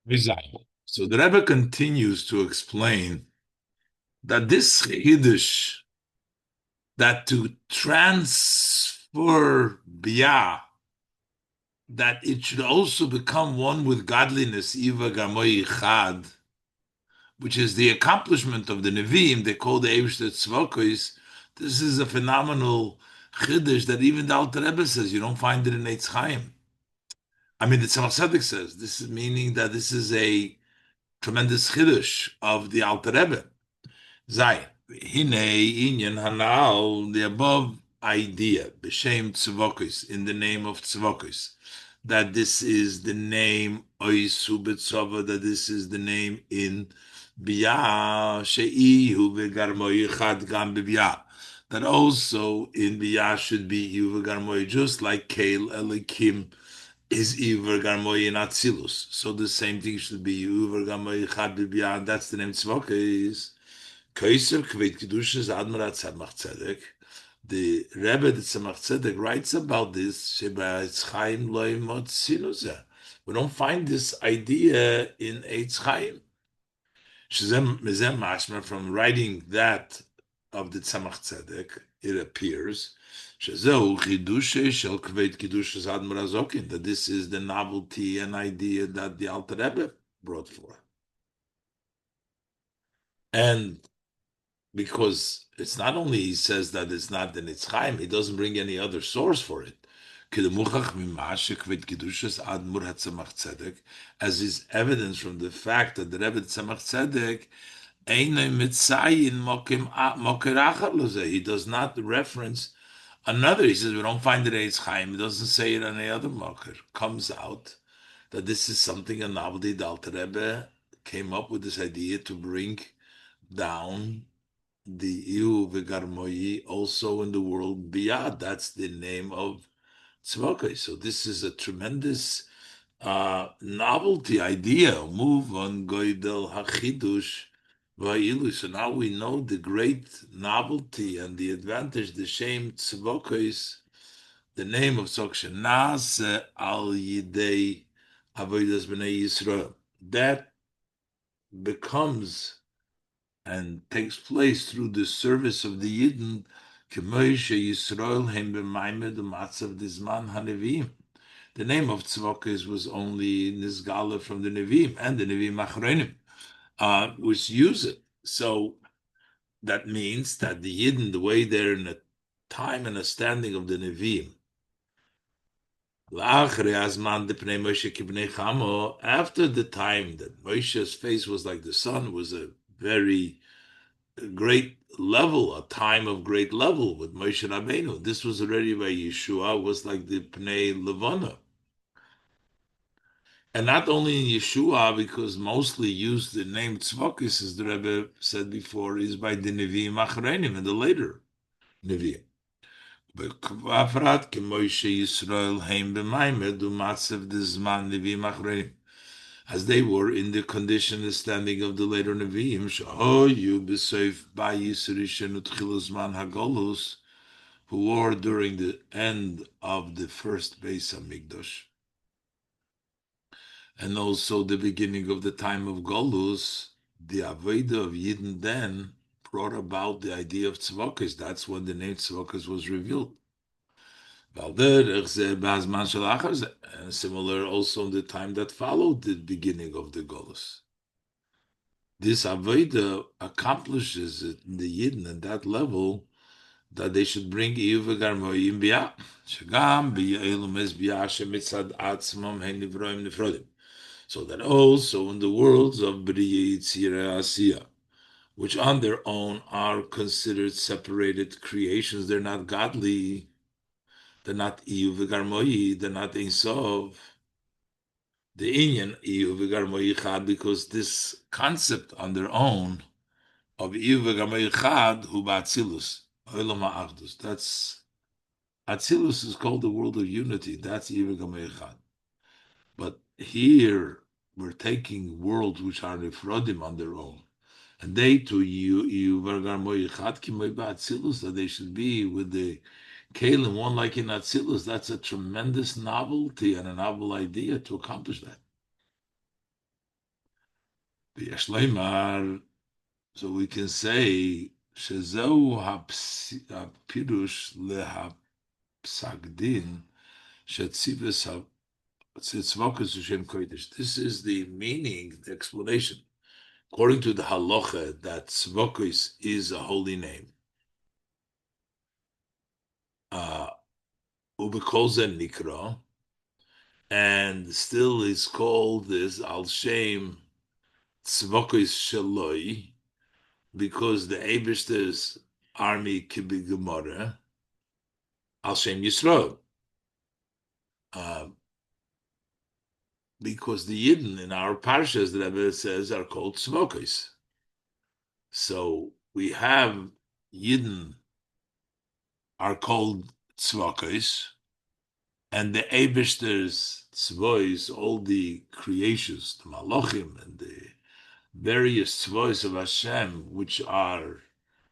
Vizai. So the Rebbe continues to explain that this Hiddush, that to transfer biyah, that it should also become one with godliness, Iva Gamoy Chad, which is the accomplishment of the Nevi'im, they call the Eivshter Tzvokos. This is a phenomenal Chiddush that even the Alter Rebbe says, you don't find it in Eitz Chaim. I mean, the Tzemach Tzedek says, this is meaning that this is a tremendous Chiddush of the Alter Rebbe. Zai, Hine, Inyan, Hanal, the above idea, B'Shem Tzvokos, in the name of Tzvokos, that this is the name Oisu B'Tzova, that this is the name in Biyah, She'ihu V'Garmo Yichad Gam B'Biyah, that also in Biyah should be Ihu V'Garmo, just like Kael Elikim is Ihu V'Garmo in Atzilus. So the same thing should be Ihu V'Garmo Yichad B'Biyah, that's the name Tzvokos. Kaiser Kvet Kedushas Admirat Tzemach Tzedek. The Rebbe the Tzemach Tzedek writes about this. Sheba Eitz Chaim lo imot sinuze. We don't find this idea in Eitz Chaim. Shezem mezem mashma, from writing that of the Tzemach Tzedek, it appears Shezeu Chidushe Shel Kvet Kedushas Admirat Zokin, that this is the novelty and idea that the Alter Rebbe brought forth. And because it's not only he says that it's not the Nitzchaim, he doesn't bring any other source for it. As is evidence from the fact that the Rebbe Tzemach Tzedek he does not reference another. He says we don't find it Eitz Chaim. He doesn't say it on any other mocker. Comes out that this is something, a novelty. The Alter Rebbe came up with this idea to bring down the Iu V'Garmoyi also in the world beyond. That's the name of Tzvokah. So this is a tremendous novelty idea. Move on Goydel Hachidush Va'ilu. So now we know the great novelty and the advantage, the shame Tzvokah, the name of Tzvokah Nas Al Yidei Avodas B'nai Yisrael. That becomes and takes place through the service of the Yidden, Yisrael Hem b'Maimed u'Matzav Dizman HaNeviim. The name of Tzvokos was only Nizgala from the Nevi'im and the Nevi'im Achronim, which use it. So that means that the Yidden, the way they're in a time and a standing of the Nevi'im, after the time that Moshe's face was like the sun, was a very great level, a time of great level with Moshe Rabbeinu. This was already by Yeshua, was like the Pnei Levana. And not only in Yeshua, because mostly used the name Tzvokis, as the Rebbe said before, is by the Nevi'im Achreinim and the later Nevi'im. B'kvafrat Moshe Yisrael Heim B'Maimed U'Matzev Dizman Nevi'im Achreinim, as they were in the condition and standing of the later Nevi'im, Shahoyu B'Seif Ba'Yisrishen Utchiluzman Hagolus, who were during the end of the first Beis Hamikdash, and also the beginning of the time of Golus, the Avodah of Yidden then brought about the idea of Tzvokos. That's when the name Tzvokos was revealed. And similar also in the time that followed the beginning of the Golus. This Avodah accomplishes it in the Yidden at that level that they should bring Iyuv v'Garmoyim biyah. Shagam b'ya'elum es biyah shemitzad atzmam hen nivroim nifrodim. So that also in the worlds of B'riyah Yitzira Asiyah, which on their own are considered separated creations, they're not godly, they're not Iyuv v'Garmoyi, they're not Ein Sof. The Inyan Iyuv v'Garmoyi Chad, because this concept on their own of Iyuv v'Garmoyi Chad hu ba'atzilus, olam ha'achdus. That's Atzilus is called the world of unity. That's Iyuv v'Garmoyi Chad. But here we're taking worlds which are nifrodim on their own, and they to you that they should be with the kalim one like in Atzilus. That's a tremendous novelty and a novel idea to accomplish that. V'yashleimar, so we can say, Shezeu hapirush lehapsagdin, shetzivis hatzivokos Hashem kodesh. This is the meaning, the explanation. According to the halacha, that tzvokos is a holy name. Ubekol zen nikra, and still is called this al shem tzvokos shaloi, because the Eibishter's army could be Gemara, al shem Yisrael. Uh, because the Yidden in our parshas, the Rebbe says, are called tzvokos. So we have Yidden are called tzvokos, and the Eibishter's tzvois, all the creations, the Malachim and the various tzvois of Hashem, which are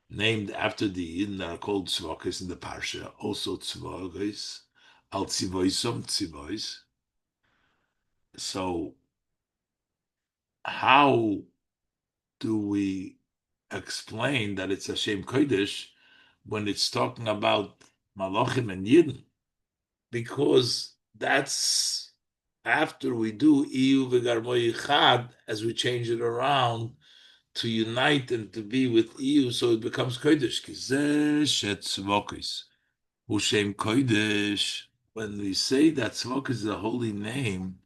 named after the Yidden that are called tzvokos in the parsha, also tzvokos, al tzvoisom tzvois. So how do we explain that it's Hashem Kodesh when it's talking about Malachim and Yidden? Because that's after we do Iyu v'garmoy Chad, as we change it around to unite and to be with Iyu, so it becomes Kodesh. Kizeh shet tzvokis, Ushem Kodesh. When we say that tzvokis is a holy name,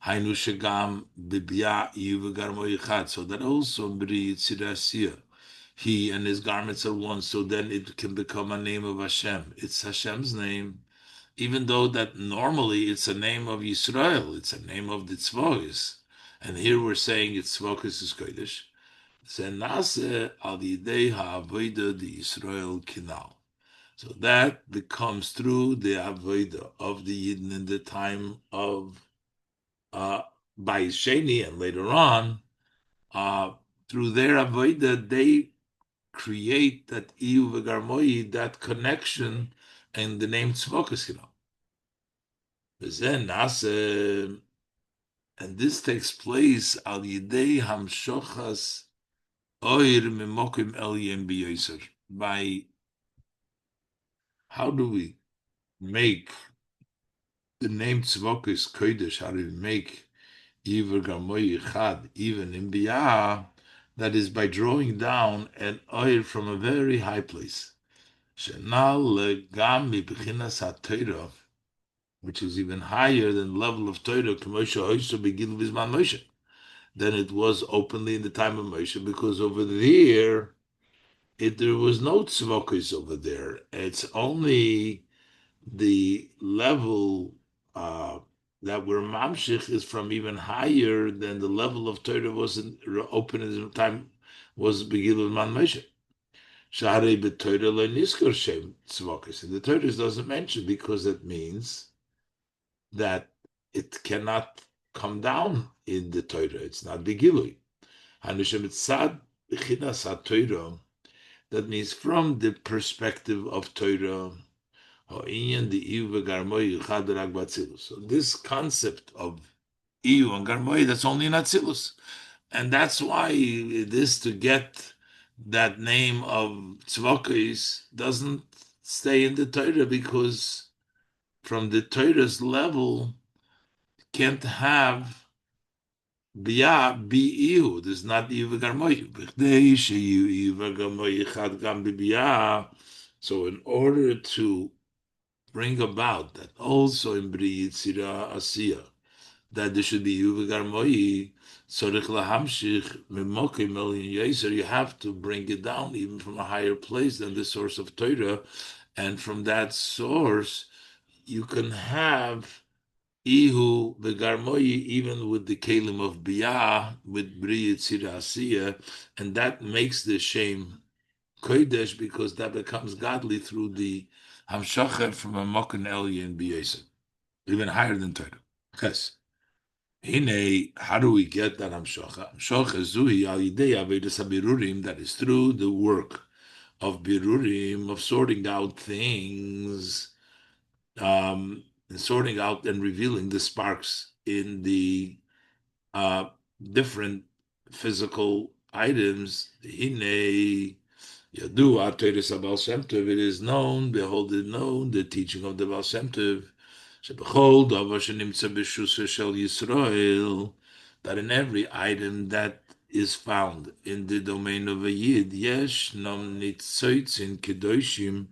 Hainu shegam bibya Iyu v'garmoy Chad. So that also Bri Yitzirasiyah, he and his garments are one. So then it can become a name of Hashem. It's Hashem's name, even though that normally it's a name of Yisrael, it's a name of the Tzvokis. And here we're saying it's Tzvokis is Kodesh. Zenase al yidei ha'avodah the Yisrael kinal. So that becomes through the avodah of the Yidden in the time of Bayis Sheni, and later on, through their avodah, they create that iyu v'garmoyi, that connection, and the name Tzvokis kinal. And this takes place al yidei hamshochas oir mimokim elyon biyoser. By how do we make the name Tzvokis Kodesh? How do we make Iver Gamoy Chad even in Biyah? That is by drawing down an oil from a very high place. Shenal legam mibechinas haTorah, which is even higher than the level of Torah, than it was openly in the time of Moshe, because over there, there was no tzvokis over there. It's only the level that we're mamshich is from even higher than the level of Torah wasn't open in the time was Begilul Man Moshe. Shari b'Torah lo niskor shem tzvokis. And the Torah doesn't mention, because it means that it cannot come down in the Torah. It's not begilui. That means from the perspective of Torah. So this concept of Iyu and Garmoy, that's only in Atzilus. And that's why this, to get that name of Tzvokis, doesn't stay in the Torah, because from the Torah's level can't have Biyah be Iyu. There's not Iyu v'Garmoy. So in order to bring about that also in Bri Yitzira Asiya, that there should be Iyu v'Garmoy, Tzorich lahamshich mimokim elyon yoser, you have to bring it down even from a higher place than the source of Torah, and from that source you can have Ihu v'Garmoy even with the kelim of Biyah, with Bri Yitzira Asiya, and that makes the shame Kodesh, because that becomes godly through the Hamshacha from a Mokin Elyon B'Yesed, even higher than Torah. Yes. Hine, how do we get that Hamshacha? Hamshacha Zuhi al Yidei Avedis HaBirurim, that is through the work of Birurim, of sorting out things, and sorting out and revealing the sparks in the different physical items. Hine Yadua Teres Abal Shem Tov, it is known, behold it known, the teaching of the Baal Shem Tov, Shebechol Davar Shenimtza B'Shusar Shel Yisrael, that in every item that is found in the domain of a Yid, Yesh Nam Nitzoitzin Kedoshim,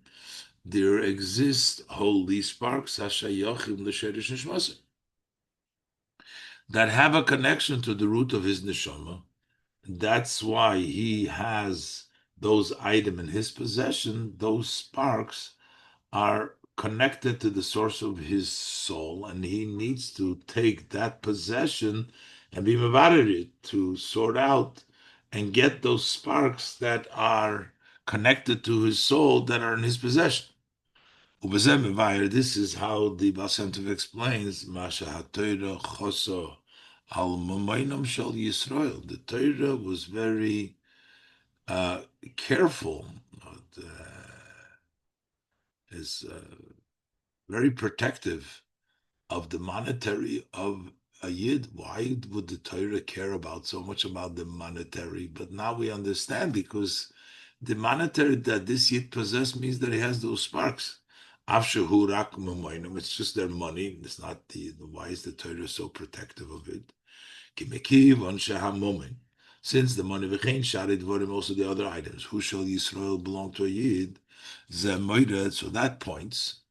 there exist holy sparks, Hashayachim L'Sherish Nishmasa, that have a connection to the root of his neshama. That's why he has those items in his possession. Those sparks are connected to the source of his soul, and he needs to take that possession and be mevarer to sort out and get those sparks that are connected to his soul that are in his possession. This is how the Baal Shem Tov explains Masha HaTorah Choso Al Mamoinam Shel Yisrael. The Torah was very careful, uh, is very protective of the monetary of a Yid. Why would the Torah care about so much about the monetary? But now we understand, because the monetary that this Yid possesses means that he has those sparks. Afshahu rak mamoinam, it's just their money. It's not why is the Torah so protective of it? Kimekiv on shahamomin. Since the money v'chein sharid vorim, also the other items. Who shall Yisrael belong to a Yid? Zemoired. So that points.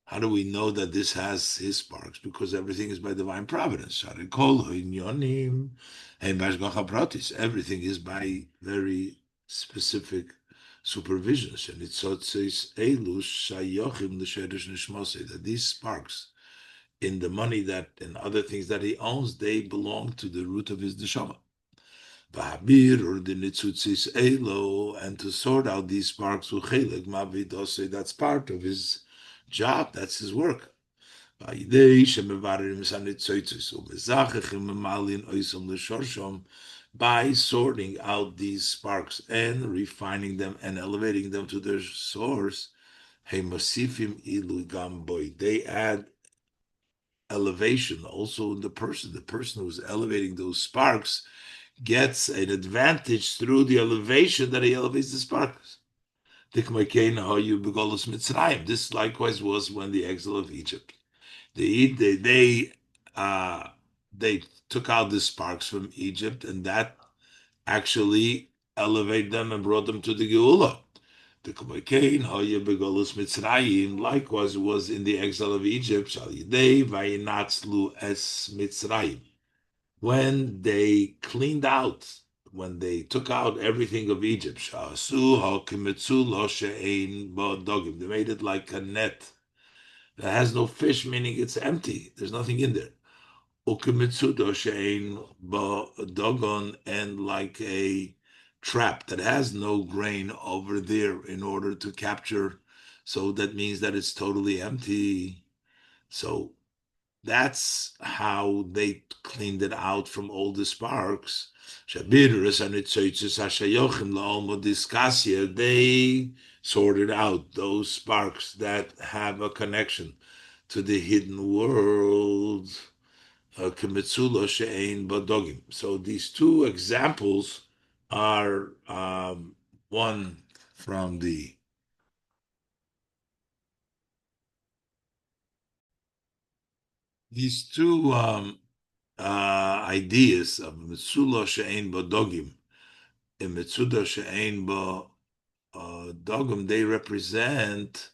How do we know that this has his sparks? Because everything is by divine providence. Everything is by very specific supervisions. And it says that these sparks in the money that and other things that he owns, they belong to the root of his neshama. V'habir or the nitzutzis elo, and to sort out these sparks, that's part of his job, that's his work. By sorting out these sparks and refining them and elevating them to their source, they add elevation also in the person. The person who's elevating those sparks gets an advantage through the elevation that he elevates the sparks. This likewise was when the exile of Egypt. They took out the sparks from Egypt, and that actually elevated them and brought them to the Geula. The likewise was in the exile of Egypt. When they cleaned out, when they took out everything of Egypt, they made it like a net that has no fish, meaning it's empty. There's nothing in there. And like a trap that has no grain over there in order to capture. So that means that it's totally empty. So that's how they cleaned it out from all the sparks. They sorted out those sparks that have a connection to the hidden world. So these two examples are one from these two ideas of Metzulah she'ein bo dogim and Metzulah she'ein bo dogim. They represent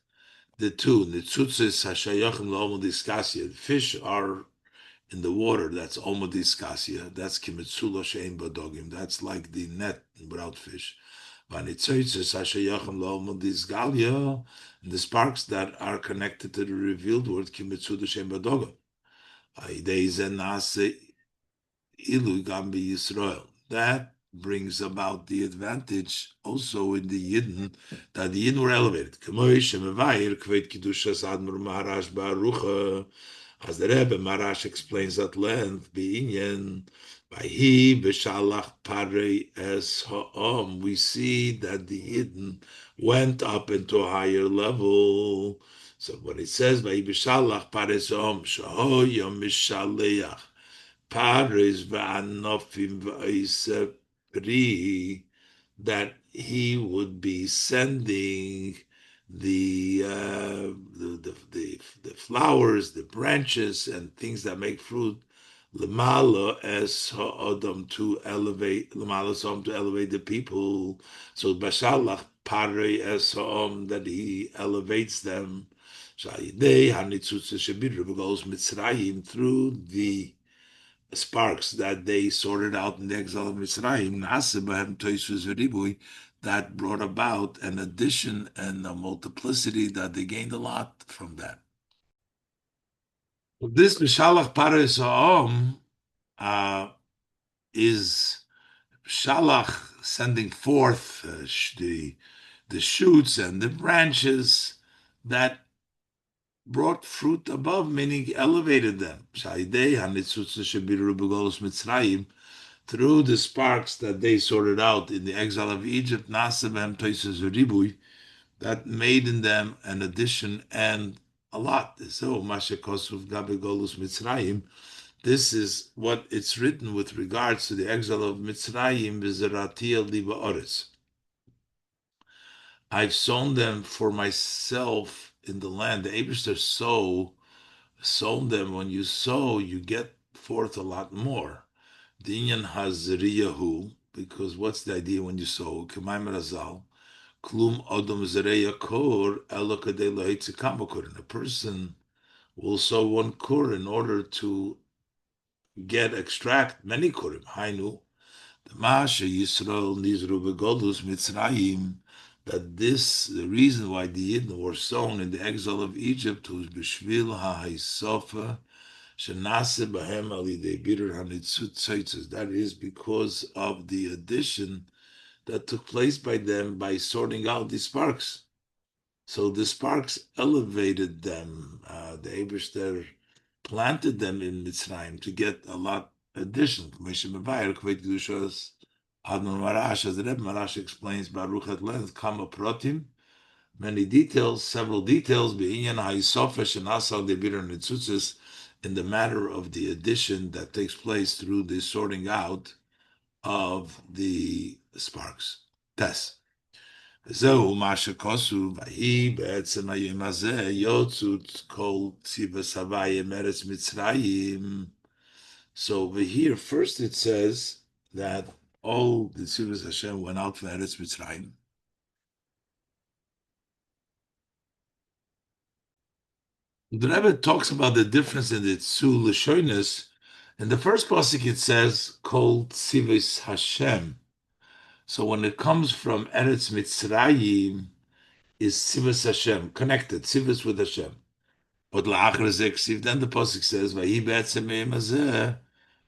the two. Nitzutzis hashayachim la'omodiskasia. Fish are in the water. That's omodiskasia. That's kimetzula she'ein bo dogim. That's like the net without fish. Vanitzoitzis hashayachim la'omodisgalia. And the sparks that are connected to the revealed word kimetzula she'ein bo dogim. That brings about the advantage also in the Yidden, that the Yidden were elevated. As the Rebbe Marash explains at length, we see that the Yidden went up into a higher level. So when it says, Pares v'anofim v'oiseb, Pri, that he would be sending the flowers, the branches, and things that make fruit, lemala es ha'adam, to elevate lemala som, to elevate the people. So bashalach pare es ha'am, that he elevates them. Shayidei hanitzutz shebidru goes Mitzrayim, through the sparks that they sorted out in the exile of Mitzrayim, that brought about an addition and a multiplicity, that they gained a lot from that. This Mishalach Pares Ha'om is Shalach, sending forth the shoots and the branches that brought fruit above, meaning elevated them. Through the sparks that they sorted out in the exile of Egypt, that made in them an addition and a lot. So, this is what it's written with regards to the exile of Mitzrayim. I've sown them for myself in the land. The Eibishter sown them. When you sow, you get forth a lot more. The inyan hazriyahu, because what's the idea when you sow? K'mayim razal, klum odom zereya kor elo kadei lohitzikam kor. And a person will sow one kor in order to extract many korim. Hainu, the Masha Yisrael nizru begolus Mitzrayim, that the reason why the Yidden were sown in the exile of Egypt was b'shvil ha'hisofa, that is because of the addition that took place by them by sorting out the sparks. So the sparks elevated them. The Eberster planted them in Mitzrayim to get a lot addition. As the Rebbe Marash explains, Baruch at length, Kama Protim, many details, several details, in the matter of the addition that takes place through the sorting out of the sparks. Tess. So over here, first it says that all the Tzivos Hashem went out from Eretz Mitzrayim. The Rebbe talks about the difference in the Tzu Lashonis. In the first pasuk it says, Kol Tzivos Hashem. So when it comes from Eretz Mitzrayim, is Tzivos Hashem, connected, Tzivos with Hashem. But la'achar zeksiv, then the pasuk says, Vahi be'etzem me'emazeh,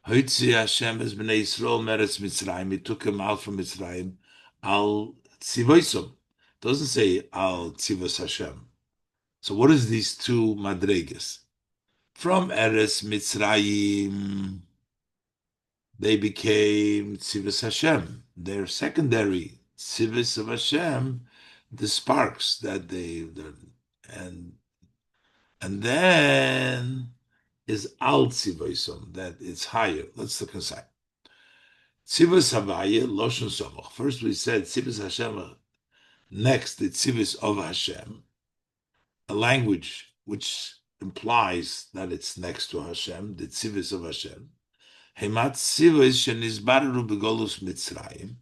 Hoitzi Hashem es b'nei Yisrael meretz Mitzrayim. He took him out from Mitzrayim, al tzivoisom. Doesn't say al tzivos Hashem. So what is these two madregas? From Eretz Mitzrayim, they became tzivos Hashem. Their secondary tzivos of Hashem, the sparks that and then is al tzivoisom, that it's higher. Let's look inside. Tzivos Havaya, Loshon Somoch. First we said Tzivos Hashem. Next, the Tzivos of Hashem, a language which implies that it's next to Hashem, the Tzivos of Hashem. Hemat Tzivos shenizbareru begolus Mitzrayim.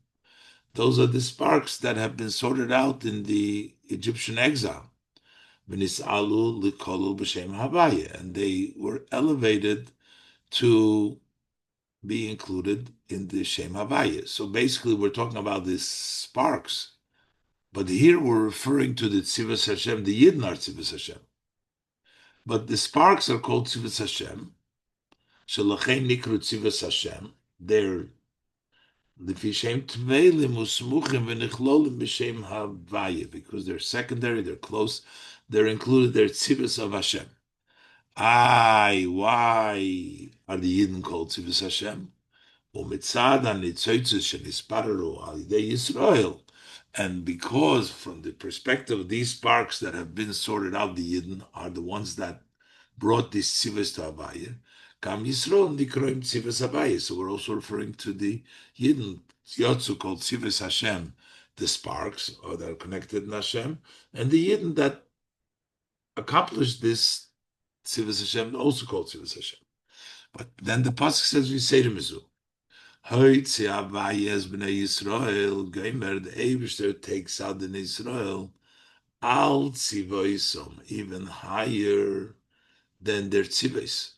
Those are the sparks that have been sorted out in the Egyptian exile. V'nisalu likolu b'shem Havaya, and they were elevated to be included in the Shem Havaya. So basically, we're talking about these sparks, but here we're referring to the Tzivos Hashem, the Yidden are Tzivos Hashem. But the sparks are called Tzivos Hashem. Shelachein nikru Tzivos Hashem. They're L'fishem Tvelim Usmuchim V'nichlolim B'Shem Havaya, because they're secondary, they're close, they're included, they're Tzivos of Hashem. Why are the Yidden called Tzivos Hashem? And because from the perspective of these sparks that have been sorted out, the Yidden are the ones that brought this Tzivos to Havaya. Kam Yisrael Nikroim Tzivas Havaya. So we're also referring to the Yidden Yotzu called Tzivas Hashem, the sparks, or that are connected in Hashem, and the Yidden that accomplished this Tzivas Hashem, also called Tzivas Hashem. But then the pasuk says, "We say to Mizu, Hoitzi Havayas Bnei Yisrael, Geimer, the Eibishter takes out in Israel, Al Tzivoisom, even higher than their tzivos,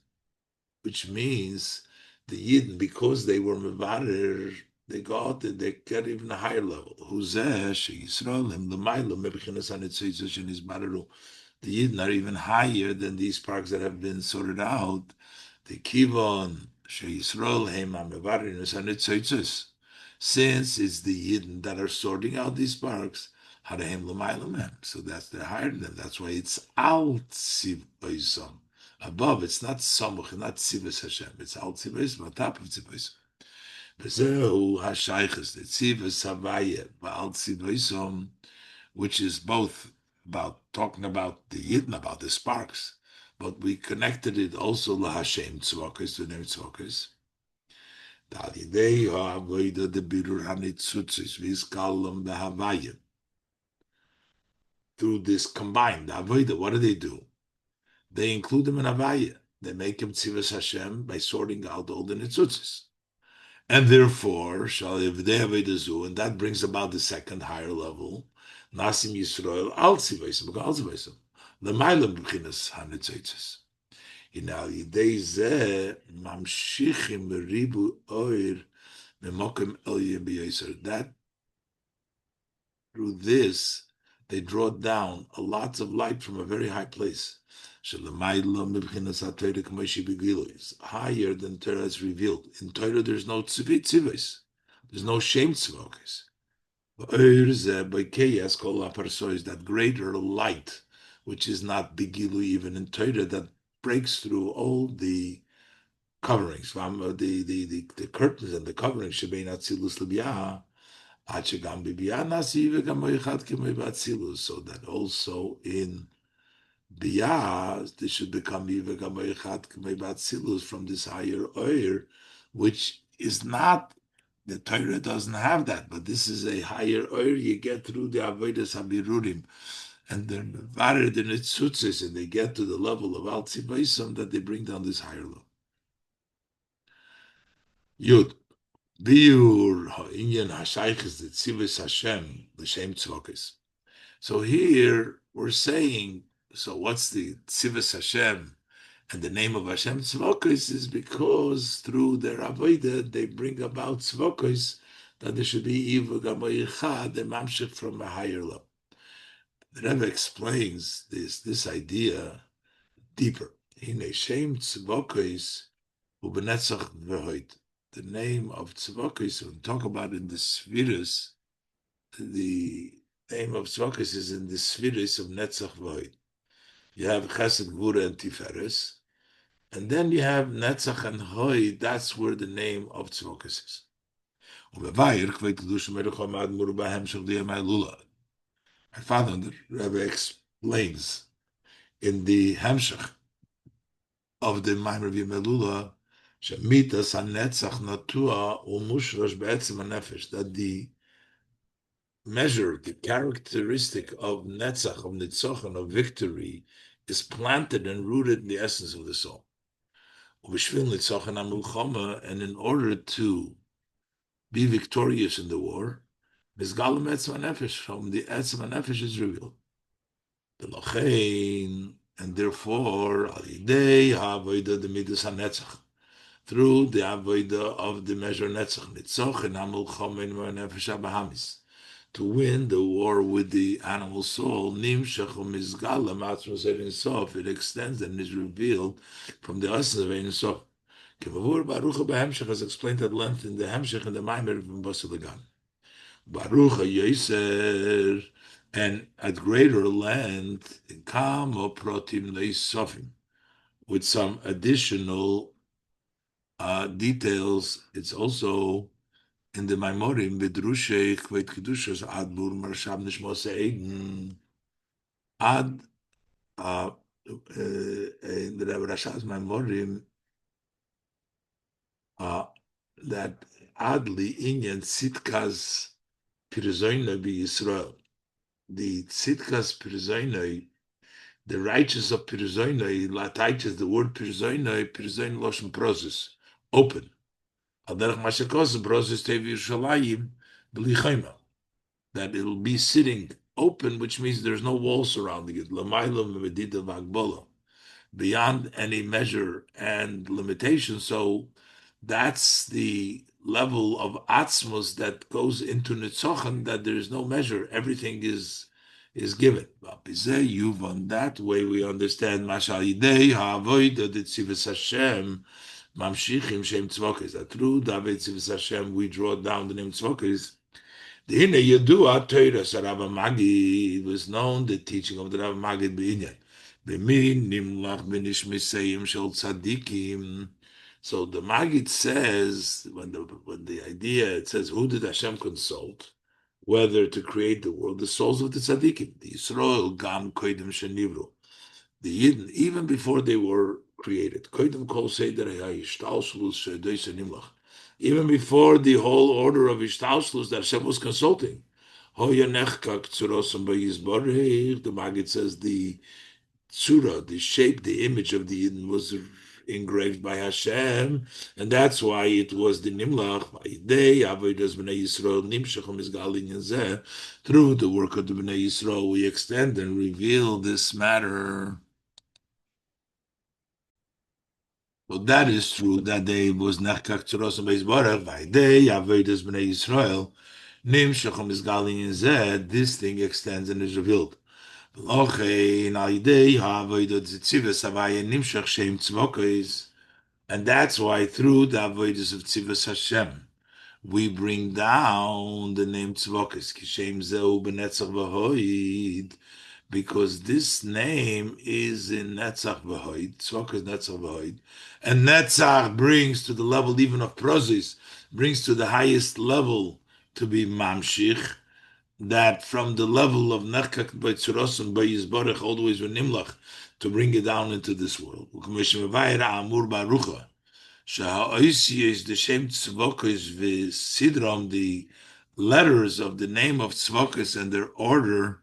which means the Yidden, because they were mevarer, they got even a higher level. Huzeh Yisrael him l'maylo mebechinas hanitzitzus and his bararu. The Yidden are even higher than these sparks that have been sorted out. The kivon Yisrael him mevarer hanitzitzus. Since it's the Yidden that are sorting out these sparks, harahem l'maylo mem. So that's they're higher than them. That's why it's al tzivoisom. Above, it's not Samuch, not Tzivos Hashem. It's Al Tzivos, on top of Tzivos. Bezehu Hashayches, the Tzivos Havaya, Al Tzivosom, which is both about talking about the Yidden, about the sparks, but we connected it also La Hashem Tzvokes, to name Tzvokes. Dalidei Ha'avoida de Birur HaNitzutzis, Vizkalam Behavaya. Through this combined Avoida, what do? They include them in Avaya. They make him Tzivas Hashem by sorting out all the Nitzutzis. And therefore, if they have and that brings about the second higher level, Nasim Yisrael al Tzivaisim, al Tzivaisim, the Mailam B'chinas HaNitzutzis. Inal Yidei Zeh, Mamshichim Ribu Oir, Memokim El Yem that through this, they draw down a lots of light from a very high place. Higher than Torah is revealed. In Torah, there's no tzivos. There's no shame tzivokes. Is that greater light, which is not bigilu even in Torah, that breaks through all the coverings, the curtains and the coverings. So that also in Biyah, this should become from this higher oir, which is not, the Torah doesn't have that, but this is a higher oir you get through the Avodas Habirurim. And they're vared in its sutzes, and they get to the level of Al Tzivaisim that they bring down this higher level. Yud. Biur Inyan Hashayches the Tzivos Hashem l'shem tzvokes. So here we're saying, so what's the Tzivos Hashem and the name of Hashem tzvokes is because through their avodah they bring about tzvokes that there should be Iva Gamoyicha, the mamshich from a higher level. The Rebbe explains this idea deeper. In a shem tzvokes ubenetzach v'hoit. The name of Tzvokis, when we talk about in the Spheres, the name of Tzvokis is in the Spheres of Netzach Void. You have Chesed, Gvura, and Tiferes, and then you have Netzach and Hoy, that's where the name of Tzvokis is. My father, the Rebbe explains in the Hemshech of the Mamer of Yemelula, that the measure, the characteristic of netzach, of nitzochen, of victory, is planted and rooted in the essence of the soul. And in order to be victorious in the war, from the etzem nefesh is revealed. And therefore, through the avodah of the measure netzach, to win the war with the animal soul, it extends and is revealed from the essence of Ein Sof. As explained at length in the Hemshech and the Mamer of Basi Legani. Baruch HaYoser, and at greater length, Kamo Protim Leisofim, with some additional details. It's also in the Maimorim Bedrushei Kveit Kedushas Adbur Marshab Nishmos Eiden Ad in the Rebbe Rasha's Maimorim uh, that oddly Inyan Sitkas Pirzoina be Israel. The Sitkas Pirzoina, the righteous of Pirzoina, Lataiches, the word Pirzoina, Pirzoin Loshen Prozis, open. Aderech Mashakos, Prozis Tevi Yerushalayim, B'lichayma, that it'll be sitting open, which means there's no wall surrounding it. Lamaylam Medita Vagbola, beyond any measure and limitation. So that's the level of atzmos that goes into nitzochen, that there is no measure. Everything is given. On that way we understand mashal yidei ha'avodah d'tzivus Hashem mamshichim shem tzvokes. That through David tzivus Hashem we draw down the name tzvokes. The Hine Yedua Torah Rabbi Magid was known the teaching of the Rabbi Magid B'inyan. B'min nimlach b'nishmisayim shel tzadikim. So the Magid says when the idea it says who did Hashem consult, whether to create the world, the souls of the tzaddikim, the Yisrael gam koidim shenivru, the Yidden, even before they were created. Koidim kol seder hayishtalshlus shedois nimlach, even before the whole order of Ishtalshlus that Hashem was consulting. The Maggid says the tzura, the shape, the image of the Yidden was engraved by Hashem, and that's why it was the Nimlach, through the work of the Bnei Yisrael, we extend and reveal this matter. So that is true that they was nechkak tzuros and beisborach by day avodas bnei Yisrael nim shachom is galin zed. This thing extends and is revealed. Lochein al day havodah tzivas avaya nim shach shem tzvokos, and that's why through the avodas of tzivas Hashem we bring down the name tzvokos kishem zeu b'netzach v'hoid, because this name is in Netzach V'Hoid, Tzvok is Netzach V'Hoid, and Netzach brings to the level even of Prozis, brings to the highest level to be Mamshich, that from the level of Nechkak by Tzuros and by Yizborech, all the ways with Nimlach, to bring it down into this world. Amur Barucha, Sha'oisi is the Shem Tzvokis V'Sidram, the letters of the name of Tzvokis and their order.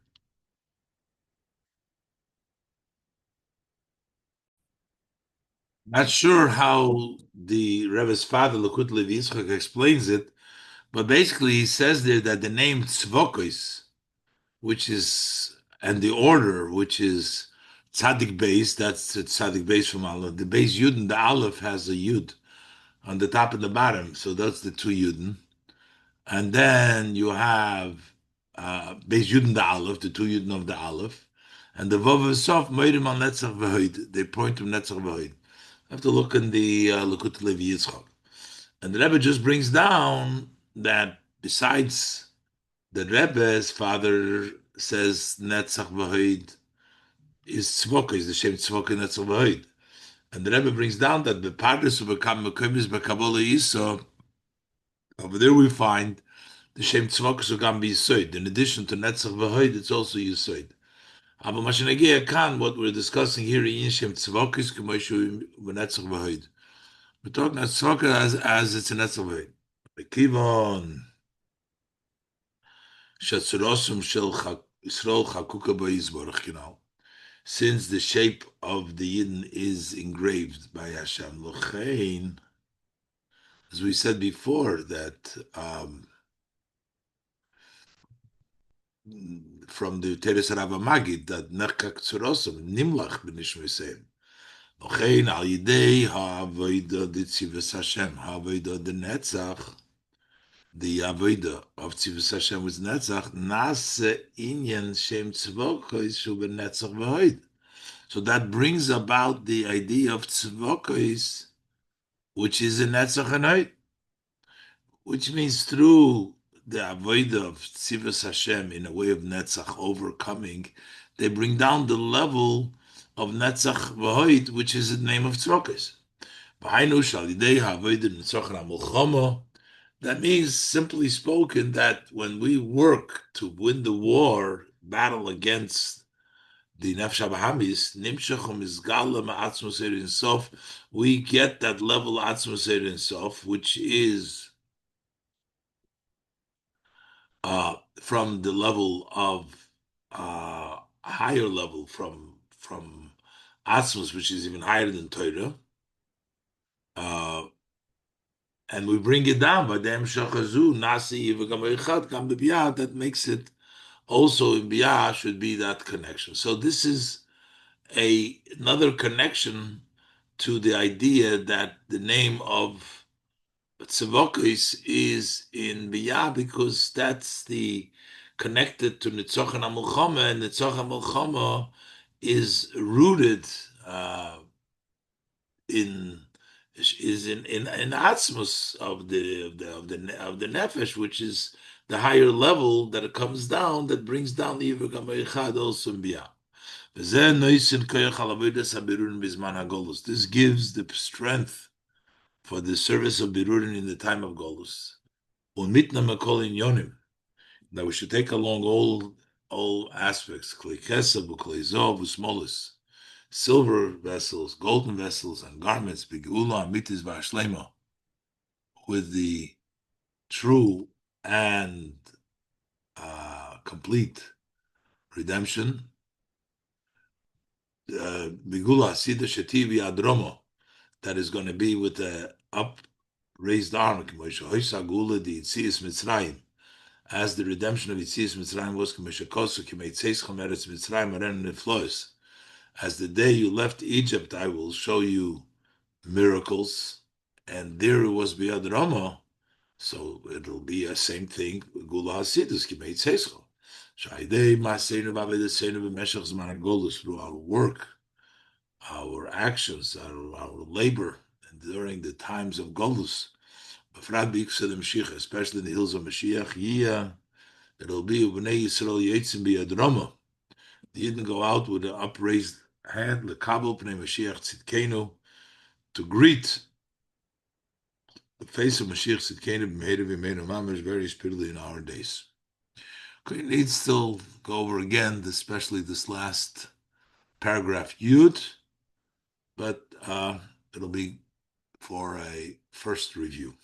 Not sure how the Rebbe's father, Lakut Levi Yitzchak, explains it, but basically he says there that the name Tzvokos, which is, and the order, which is Tzadik base, that's the Tzadik base from Aleph. The base Yud and the Aleph has a Yud on the top and the bottom, so that's the two Yudin. And then you have base Yud and the Aleph, the two Yudin of the Aleph, and the Vav and Sof, Meirim on Netzach V'Hoid, they point to Netzach V'Hoid. Have to look in the Lekut Levi Yitzchak. And the Rebbe just brings down that besides the Rebbe's father says Netzach V'Hoid is Tzvoka, is the same Tzvoka Netzach V'Hoid. And the Rebbe brings down that the Padres who become Mekomis B'Kabbalah Yisro, over there we find the same Tzvoka Sugam B'Yisoid. In addition to Netzach V'Hoid, it's also Yisoid. Aber Mashiach Khan, what we're discussing here in Shem Tzvokis, K'moshu V'Netzach V'Hoid. We're talking about tzvaka as it's an etzavay. Kivon shatzurosum shel Yisrael chakuka ba'yizborach, since the shape of the Yidden is engraved by Hashem. Lochein, as we said before, that from the Teres Rabbi Magid, that nechkak tzurosum nimlach b'nishmeseim. Lochein al yidei ha'avodah d'tzivus Hashem, ha'avodah d'netzach, the Avodah of Tzivus Hashem was Netzach, Nase Inyan Shem Tzvokos Shu Netzach V'Hoid. So that brings about the idea of Tzvokos, which is a Netzach and Hoid, which means through the Avodah of Tzivus Hashem in a way of Netzach overcoming, they bring down the level of Netzach V'Hoid, which is the name of Tzvokos. V'hainu Shalidei Ha'Avodah Netzach Ramulchomo. That means, simply spoken, that when we work to win the war, battle against the nefesh habahamis nimshach umizgala ma'atzmos ein sof. We get that level atzmos ein sof, which is from the level of higher level from atzmos, which is even higher than Torah, uh, and we bring it down by the emshachazu nasi v'gam echad kam b'biyah. That makes it also in biyah should be that connection. So this is another connection to the idea that the name of Tzavokis is in Biyah because that's the connected to Nitzochan HaMelchama, and Nitzochan HaMelchama is rooted in in Atzmos of the nefesh, which is the higher level that it comes down, that brings down the Yivuk HaMeichad also in Biyah. This gives the strength for the service of Birurin in the time of Golus. Now we should take along all aspects, silver vessels, golden vessels, and garments, with the true and complete redemption. Bigula Sida Shetivi Adromo, that is going to be with the upraised arm, as the redemption of Yitzias Mitzrayim was, as the day you left Egypt, I will show you miracles, and there it was Biyad Rama, so it'll be a same thing. Gula Hasidus Kimei Tzescho. Shaidei Maseinu Vavedeseinu B'Meshach Zman HaGolus, through our work, our actions, our labor, and during the times of Golus, especially in the hills of Mashiach, it'll be Ubnei Yisrael Yetzim B'Yad Rama. They didn't go out with an upraised hand, Lekabel Pnei Mashiach Tzidkenu, to greet the face of Mashiach Tzidkenu B'Meir V'Meir Mamer, very speedily in our days. Okay, needs still go over again, especially this last paragraph Yud, but it'll be for a first review.